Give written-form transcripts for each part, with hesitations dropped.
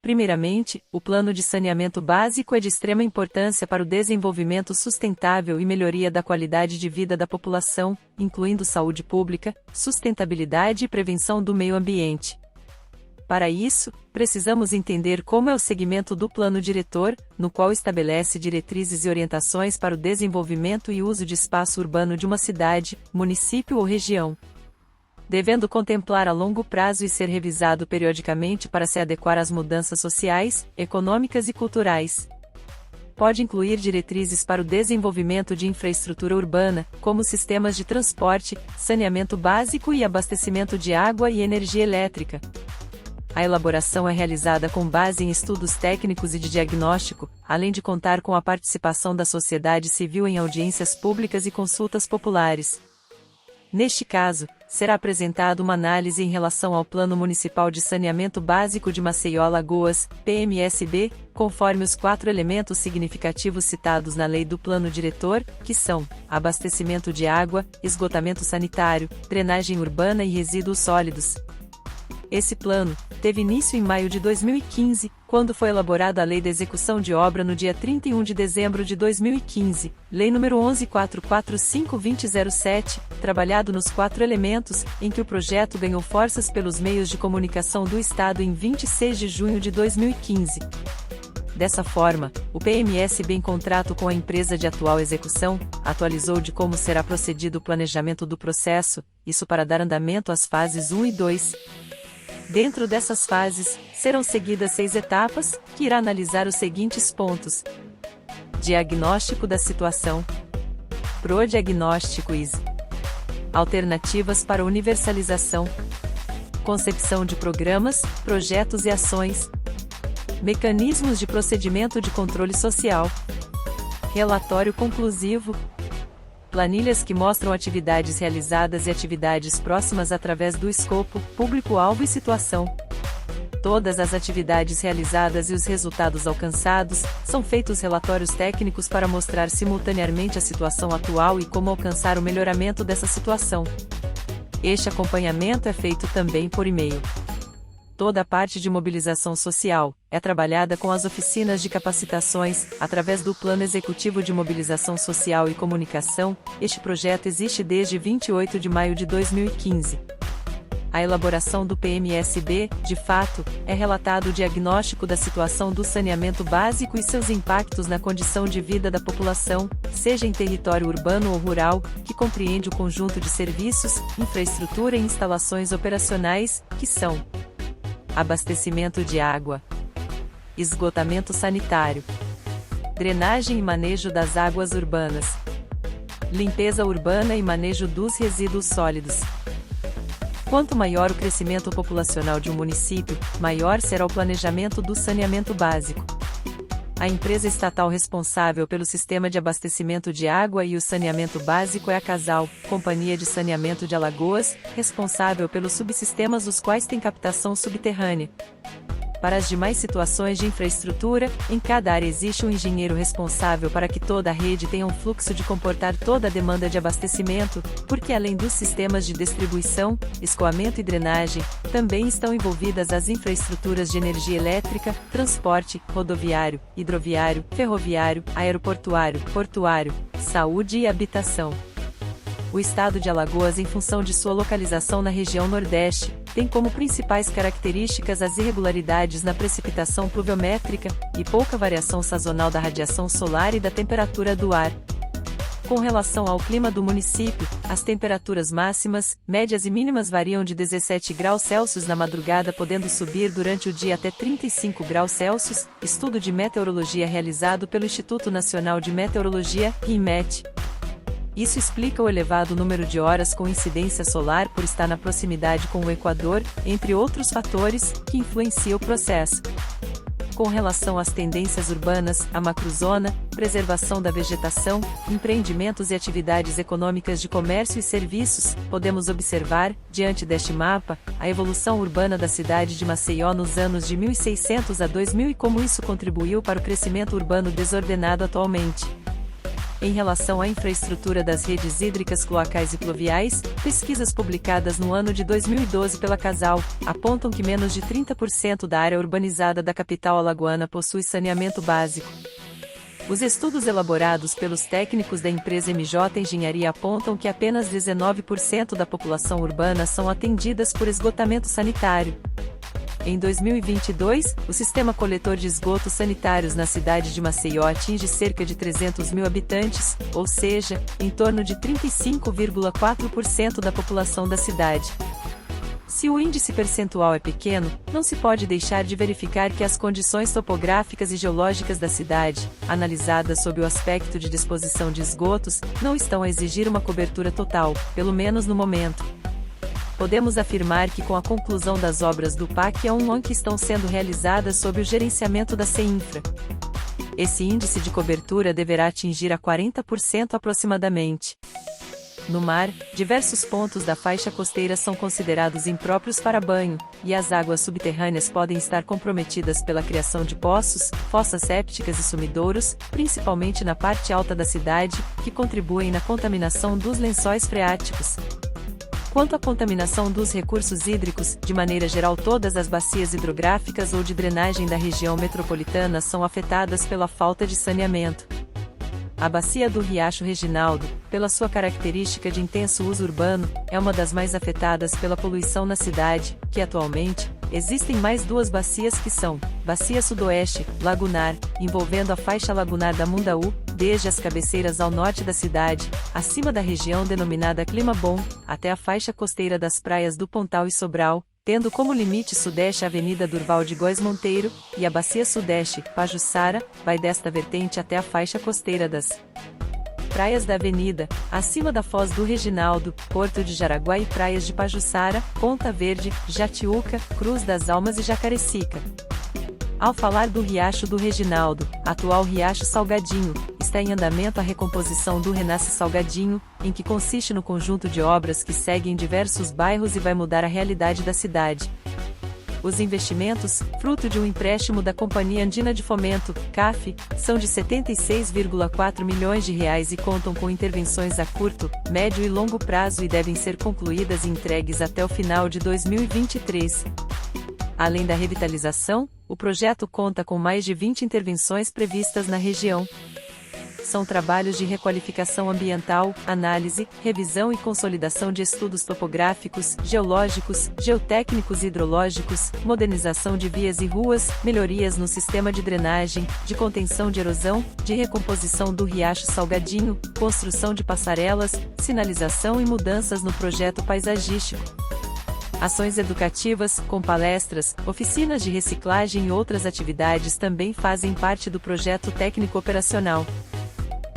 Primeiramente, o plano de saneamento básico é de extrema importância para o desenvolvimento sustentável e melhoria da qualidade de vida da população, incluindo saúde pública, sustentabilidade e prevenção do meio ambiente. Para isso, precisamos entender como é o segmento do plano diretor, no qual estabelece diretrizes e orientações para o desenvolvimento e uso de espaço urbano de uma cidade, município ou região, devendo contemplar a longo prazo e ser revisado periodicamente para se adequar às mudanças sociais, econômicas e culturais. Pode incluir diretrizes para o desenvolvimento de infraestrutura urbana, como sistemas de transporte, saneamento básico e abastecimento de água e energia elétrica. A elaboração é realizada com base em estudos técnicos e de diagnóstico, além de contar com a participação da sociedade civil em audiências públicas e consultas populares. Neste caso, será apresentada uma análise em relação ao Plano Municipal de Saneamento Básico de Maceió-Alagoas, PMSB, conforme os 4 elementos significativos citados na Lei do Plano Diretor, que são: abastecimento de água, esgotamento sanitário, drenagem urbana e resíduos sólidos. Esse plano teve início em maio de 2015, quando foi elaborada a Lei da Execução de Obra no dia 31 de dezembro de 2015, Lei nº 11.445/2007, trabalhado nos 4 elementos, em que o projeto ganhou forças pelos meios de comunicação do Estado em 26 de junho de 2015. Dessa forma, o PMSB, em contrato com a empresa de atual execução, atualizou de como será procedido o planejamento do processo, isso para dar andamento às fases 1 e 2. Dentro dessas fases, serão seguidas 6 etapas, que irá analisar os seguintes pontos: diagnóstico da situação, prodiagnóstico e alternativas para universalização, concepção de programas, projetos e ações, mecanismos de procedimento de controle social, relatório conclusivo, planilhas que mostram atividades realizadas e atividades próximas através do escopo, público-alvo e situação. Todas as atividades realizadas e os resultados alcançados, são feitos relatórios técnicos para mostrar simultaneamente a situação atual e como alcançar o melhoramento dessa situação. Este acompanhamento é feito também por e-mail. Toda a parte de mobilização social é trabalhada com as oficinas de capacitações, através do Plano Executivo de Mobilização Social e Comunicação. Este projeto existe desde 28 de maio de 2015. A elaboração do PMSB, de fato, é relatado o diagnóstico da situação do saneamento básico e seus impactos na condição de vida da população, seja em território urbano ou rural, que compreende o conjunto de serviços, infraestrutura e instalações operacionais, que são: abastecimento de água, esgotamento sanitário, drenagem e manejo das águas urbanas, limpeza urbana e manejo dos resíduos sólidos. Quanto maior o crescimento populacional de um município, maior será o planejamento do saneamento básico. A empresa estatal responsável pelo sistema de abastecimento de água e o saneamento básico é a Casal, Companhia de Saneamento de Alagoas, responsável pelos subsistemas dos quais tem captação subterrânea. Para as demais situações de infraestrutura, em cada área existe um engenheiro responsável para que toda a rede tenha um fluxo de comportar toda a demanda de abastecimento, porque além dos sistemas de distribuição, escoamento e drenagem, também estão envolvidas as infraestruturas de energia elétrica, transporte, rodoviário, hidroviário, ferroviário, aeroportuário, portuário, saúde e habitação. O estado de Alagoas, em função de sua localização na região Nordeste, tem como principais características as irregularidades na precipitação pluviométrica e pouca variação sazonal da radiação solar e da temperatura do ar. Com relação ao clima do município, as temperaturas máximas, médias e mínimas variam de 17 graus Celsius na madrugada, podendo subir durante o dia até 35 graus Celsius, estudo de meteorologia realizado pelo Instituto Nacional de Meteorologia, INMET. Isso explica o elevado número de horas com incidência solar por estar na proximidade com o Equador, entre outros fatores, que influenciam o processo. Com relação às tendências urbanas, a macrozona, preservação da vegetação, empreendimentos e atividades econômicas de comércio e serviços, podemos observar, diante deste mapa, a evolução urbana da cidade de Maceió nos anos de 1600 a 2000 e como isso contribuiu para o crescimento urbano desordenado atualmente. Em relação à infraestrutura das redes hídricas cloacais e pluviais, pesquisas publicadas no ano de 2012 pela Casal apontam que menos de 30% da área urbanizada da capital alagoana possui saneamento básico. Os estudos elaborados pelos técnicos da empresa MJ Engenharia apontam que apenas 19% da população urbana são atendidas por esgotamento sanitário. Em 2022, o sistema coletor de esgotos sanitários na cidade de Maceió atinge cerca de 300 mil habitantes, ou seja, em torno de 35,4% da população da cidade. Se o índice percentual é pequeno, não se pode deixar de verificar que as condições topográficas e geológicas da cidade, analisadas sob o aspecto de disposição de esgotos, não estão a exigir uma cobertura total, pelo menos no momento. Podemos afirmar que com a conclusão das obras do PAC A1 que estão sendo realizadas sob o gerenciamento da CEINFRA, esse índice de cobertura deverá atingir a 40% aproximadamente. No mar, diversos pontos da faixa costeira são considerados impróprios para banho, e as águas subterrâneas podem estar comprometidas pela criação de poços, fossas sépticas e sumidouros, principalmente na parte alta da cidade, que contribuem na contaminação dos lençóis freáticos. Quanto à contaminação dos recursos hídricos, de maneira geral todas as bacias hidrográficas ou de drenagem da região metropolitana são afetadas pela falta de saneamento. A bacia do Riacho Reginaldo, pela sua característica de intenso uso urbano, é uma das mais afetadas pela poluição na cidade, que atualmente, existem mais duas bacias que são, Bacia Sudoeste, Lagunar, envolvendo a faixa lagunar da Mundaú, desde as cabeceiras ao norte da cidade, acima da região denominada Clima Bom, até a faixa costeira das praias do Pontal e Sobral, tendo como limite sudeste a Avenida Durval de Góes Monteiro, e a Bacia Sudeste, Pajuçara, vai desta vertente até a faixa costeira das praias da Avenida, acima da Foz do Reginaldo, Porto de Jaraguá e praias de Pajuçara, Ponta Verde, Jatiuca, Cruz das Almas e Jacarecica. Ao falar do Riacho do Reginaldo, atual Riacho Salgadinho, está em andamento a recomposição do Renasce Salgadinho, em que consiste no conjunto de obras que seguem diversos bairros e vai mudar a realidade da cidade. Os investimentos, fruto de um empréstimo da Companhia Andina de Fomento, CAF, são de R$ 76,4 milhões e contam com intervenções a curto, médio e longo prazo e devem ser concluídas e entregues até o final de 2023. Além da revitalização, o projeto conta com mais de 20 intervenções previstas na região. São trabalhos de requalificação ambiental, análise, revisão e consolidação de estudos topográficos, geológicos, geotécnicos e hidrológicos, modernização de vias e ruas, melhorias no sistema de drenagem, de contenção de erosão, de recomposição do Riacho Salgadinho, construção de passarelas, sinalização e mudanças no projeto paisagístico. Ações educativas, com palestras, oficinas de reciclagem e outras atividades também fazem parte do projeto técnico-operacional.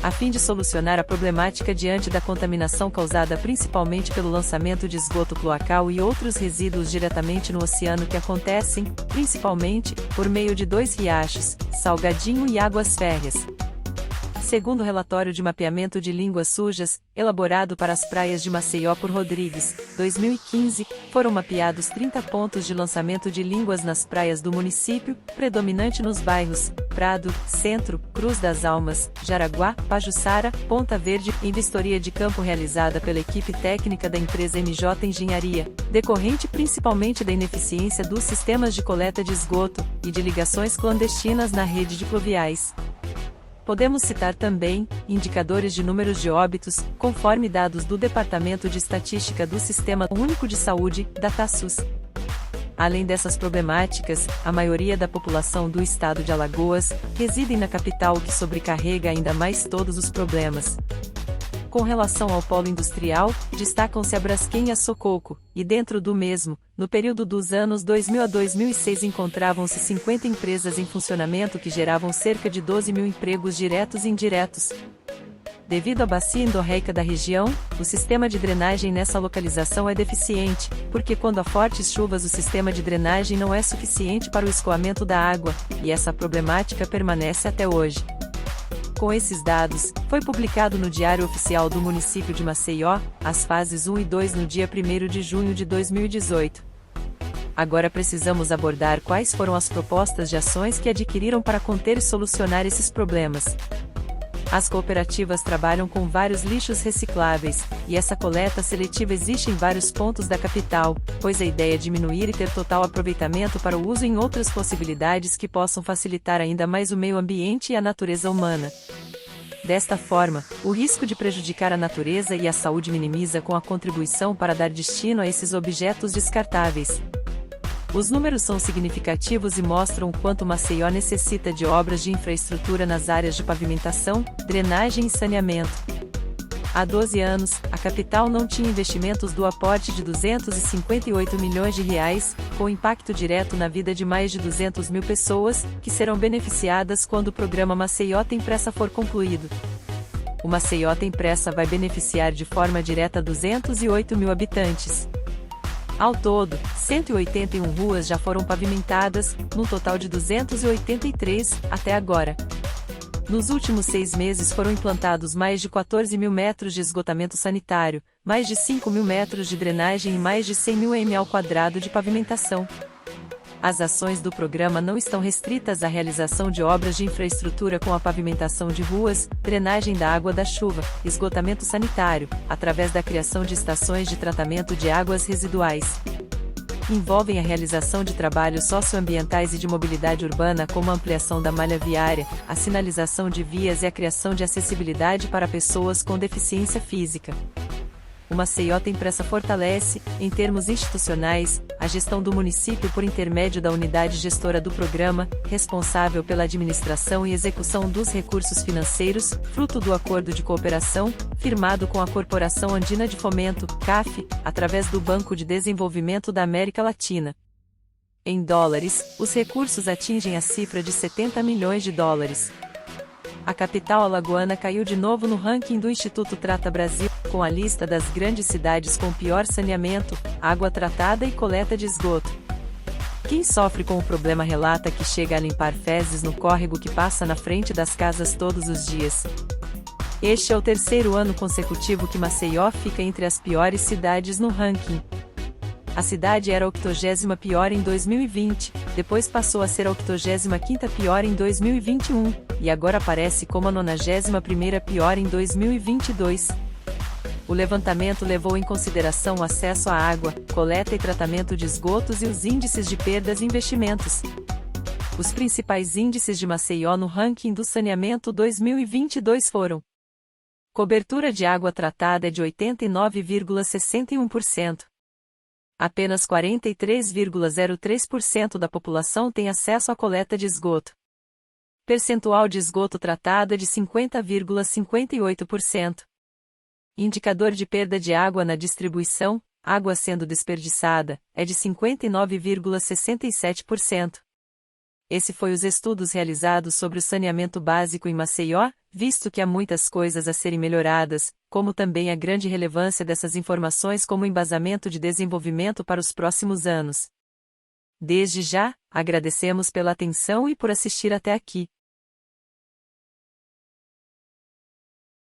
A fim de solucionar a problemática diante da contaminação causada principalmente pelo lançamento de esgoto cloacal e outros resíduos diretamente no oceano que acontecem, principalmente, por meio de dois riachos, Salgadinho e Águas Férreas. Segundo o relatório de mapeamento de línguas sujas, elaborado para as praias de Maceió por Rodrigues, 2015, foram mapeados 30 pontos de lançamento de línguas nas praias do município, predominante nos bairros Prado, Centro, Cruz das Almas, Jaraguá, Pajuçara, Ponta Verde, em vistoria de campo realizada pela equipe técnica da empresa MJ Engenharia, decorrente principalmente da ineficiência dos sistemas de coleta de esgoto e de ligações clandestinas na rede de pluviais. Podemos citar também indicadores de números de óbitos, conforme dados do Departamento de Estatística do Sistema Único de Saúde, DataSUS. Além dessas problemáticas, a maioria da população do estado de Alagoas reside na capital, o que sobrecarrega ainda mais todos os problemas. Com relação ao polo industrial, destacam-se a Braskem e a Sococo, e dentro do mesmo, no período dos anos 2000 a 2006 encontravam-se 50 empresas em funcionamento que geravam cerca de 12 mil empregos diretos e indiretos. Devido à bacia endorreica da região, o sistema de drenagem nessa localização é deficiente, porque quando há fortes chuvas o sistema de drenagem não é suficiente para o escoamento da água, e essa problemática permanece até hoje. Com esses dados, foi publicado no Diário Oficial do Município de Maceió, as fases 1 e 2 no dia 1º de junho de 2018. Agora precisamos abordar quais foram as propostas de ações que adquiriram para conter e solucionar esses problemas. As cooperativas trabalham com vários lixos recicláveis, e essa coleta seletiva existe em vários pontos da capital, pois a ideia é diminuir e ter total aproveitamento para o uso em outras possibilidades que possam facilitar ainda mais o meio ambiente e a natureza humana. Desta forma, o risco de prejudicar a natureza e a saúde minimiza com a contribuição para dar destino a esses objetos descartáveis. Os números são significativos e mostram o quanto Maceió necessita de obras de infraestrutura nas áreas de pavimentação, drenagem e saneamento. Há 12 anos, a capital não tinha investimentos do aporte de 258 milhões de reais, com impacto direto na vida de mais de 200 mil pessoas, que serão beneficiadas quando o programa Maceió Tem Pressa for concluído. O Maceió Tem Pressa vai beneficiar de forma direta 208 mil habitantes. Ao todo, 181 ruas já foram pavimentadas, num total de 283, até agora. Nos últimos 6 meses foram implantados mais de 14 mil metros de esgotamento sanitário, mais de 5 mil metros de drenagem e mais de 100 mil m² de pavimentação. As ações do programa não estão restritas à realização de obras de infraestrutura com a pavimentação de ruas, drenagem da água da chuva, esgotamento sanitário, através da criação de estações de tratamento de águas residuais. Envolvem a realização de trabalhos socioambientais e de mobilidade urbana como a ampliação da malha viária, a sinalização de vias e a criação de acessibilidade para pessoas com deficiência física. O Maceió Tem Pressa fortalece, em termos institucionais, a gestão do município por intermédio da unidade gestora do programa, responsável pela administração e execução dos recursos financeiros, fruto do acordo de cooperação, firmado com a Corporação Andina de Fomento, CAF, através do Banco de Desenvolvimento da América Latina. Em dólares, os recursos atingem a cifra de 70 milhões de dólares. A capital alagoana caiu de novo no ranking do Instituto Trata Brasil, com a lista das grandes cidades com pior saneamento, água tratada e coleta de esgoto. Quem sofre com o problema relata que chega a limpar fezes no córrego que passa na frente das casas todos os dias. Este é o 3º ano consecutivo que Maceió fica entre as piores cidades no ranking. A cidade era a 80ª pior em 2020, depois passou a ser a 85ª pior em 2021, e agora aparece como a 91ª pior em 2022. O levantamento levou em consideração o acesso à água, coleta e tratamento de esgotos e os índices de perdas e investimentos. Os principais índices de Maceió no ranking do saneamento 2022 foram: cobertura de água tratada é de 89,61%. Apenas 43,03% da população tem acesso à coleta de esgoto. Percentual de esgoto tratado é de 50,58%. Indicador de perda de água na distribuição, água sendo desperdiçada, é de 59,67%. Esse foi os estudos realizados sobre o saneamento básico em Maceió, visto que há muitas coisas a serem melhoradas, como também a grande relevância dessas informações como embasamento de desenvolvimento para os próximos anos. Desde já, agradecemos pela atenção e por assistir até aqui.